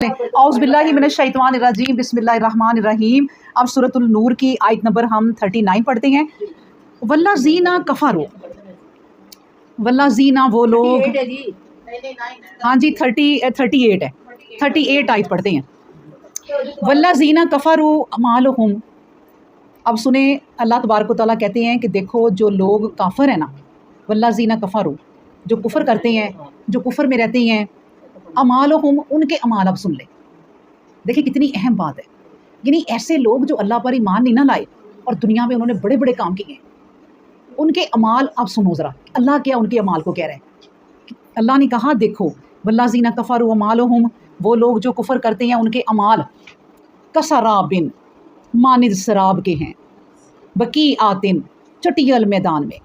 औज़ु बिल्लाहि मिनश शैतानिर रजीम बिस्मिल्लाहिर रहमानिर रहीम। अब सूरतुल नूर की आयत नंबर हम 39 पढ़ते हैं। वल्लज़ीना कफ़रू, वल्लज़ीना वो लोग, हाँ जी 38 है, 38 आयत पढ़ते हैं। वल्लज़ीना कफ़रू अमालुहुम। अब सुने, अल्लाह तबारक व तआला कहते हैं कि देखो जो लोग काफिर हैं ना, वल्लज़ीना कफ़रू, जो कुफर करते हैं, जो कुफर में रहते हैं, अमालुहुम, उनके अमाल। अब सुन ले, देखिए कितनी अहम बात है। यानी ऐसे लोग जो अल्लाह पर ईमान नहीं ना लाए और दुनिया में उन्होंने बड़े बड़े काम किए, उनके अमाल अब सुनो ज़रा, अल्लाह क्या उनके अमाल को कह रहे हैं। अल्लाह ने कहा देखो वल्लज़ीना कफ़रू अमालुहुम, वो लोग जो कुफर करते हैं उनके अमाल कसराबिन, मानिद शराब के हैं, बकी आतिन, चटियल मैदान में,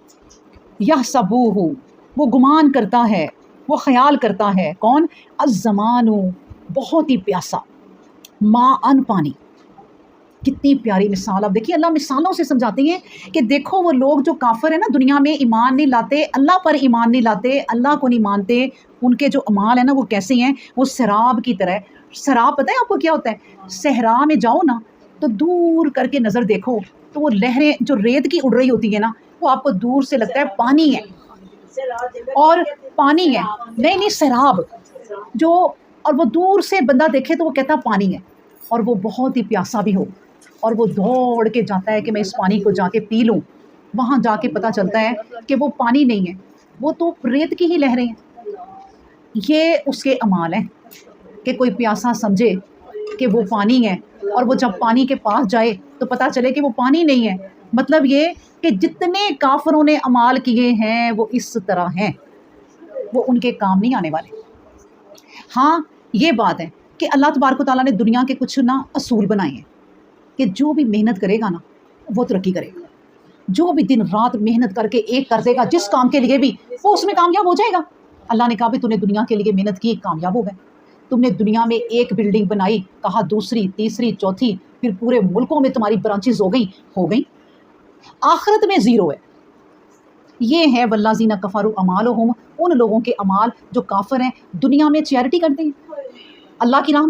यह सबूहु, वो गुमान करता है, वो ख्याल करता है, कौन? अज़्ज़मानु, बहुत ही प्यासा, माँ अन, पानी। कितनी प्यारी मिसाल। अब देखिए अल्लाह मिसालों से समझाते हैं कि देखो वो लोग जो काफिर है ना, दुनिया में ईमान नहीं लाते, अल्लाह पर ईमान नहीं लाते, अल्लाह को नहीं मानते, उनके जो अमाल है ना वो कैसे हैं? वो शराब की तरह। शराब पता है आपको क्या होता है? सहरा में जाओ ना तो दूर करके नज़र देखो तो वो लहरें जो रेत की उड़ रही होती है ना, वो आपको दूर से लगता है पानी है, और पानी है, नहीं नहीं शराब जो, और वो दूर से बंदा देखे तो वो कहता पानी है, और वो बहुत ही प्यासा भी हो और वो दौड़ के जाता है कि मैं इस पानी को जाके पी लूँ। वहाँ जाके पता चलता है कि वो पानी नहीं है, वो तो रेत की ही लहरें हैं। ये उसके अमाल हैं कि कोई प्यासा समझे कि वो पानी है, और वो जब पानी के पास जाए तो पता चले कि वो पानी नहीं है। मतलब ये कि जितने काफिरों ने अमाल किए हैं वो इस तरह हैं, वो उनके काम नहीं आने वाले। हाँ ये बात है कि अल्लाह तबारक व तआला ने दुनिया के कुछ ना असूल बनाए हैं कि जो भी मेहनत करेगा ना वो तरक्की करेगा, जो भी दिन रात मेहनत करके एक कर देगा जिस काम के लिए भी, वो उसमें कामयाब हो जाएगा। अल्लाह ने कहा भी तूने दुनिया के लिए मेहनत की, कामयाब हो गए। तुमने दुनिया में एक बिल्डिंग बनाई, कहा दूसरी, तीसरी, चौथी, फिर पूरे मुल्कों में तुम्हारी ब्रांचेस हो गई, आखिरत में ज़ीरो है। ये है वल्लज़ीना कफ़रू अमालुहुम, उन लोगों के अमाल जो काफिर हैं, दुनिया में चैरिटी करते हैं, अल्लाह की राह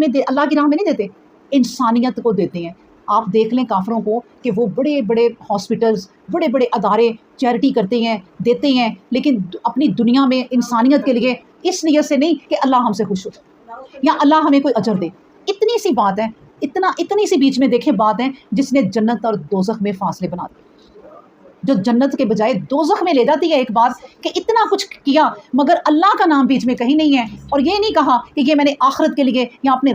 में नहीं देते, इंसानियत को देते हैं। आप देख लें काफिरों को कि वो बड़े बड़े हॉस्पिटल्स, बड़े बड़े अदारे चैरिटी करते हैं, देते हैं, लेकिन अपनी दुनिया में इंसानियत के लिए, इस नियत से नहीं कि अल्लाह हमसे खुश हो या अल्लाह हमें कोई अजर दे। इतनी सी बात है, इतनी सी बीच में देखे बात है जिसने जन्नत और दोज़ख में फासले बना दिए, जो जन्नत के बजाय दोज़ख में ले जाती है एक बात कि इतना कुछ किया मगर अल्लाह का नाम बीच में कहीं नहीं है, और ये नहीं कहा कि ये मैंने आखिरत के लिए या अपने